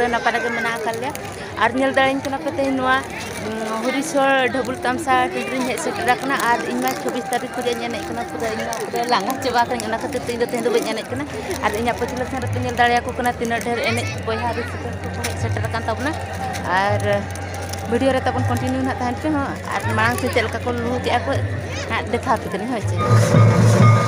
पूरा नपाय के मना कर लिया और नेल दाड़ेन कना पे तेन नोआ हरिशोल ढबुल तमसा टिंड्री हे सेटरा कना और इमा 24 तारीख को एने कना पूरा लांगा चबा कन ओना खातिर तेन दो बइन एने कना और इना पछिला सन रे नेल दाड़िया को कना तीना ढेर एने बयहा को सेटर कान तबना और वीडियो रे तबन कंटिन्यू ना तहन पे और मांग से चलका को लू के को ना देखा के तनी होय छे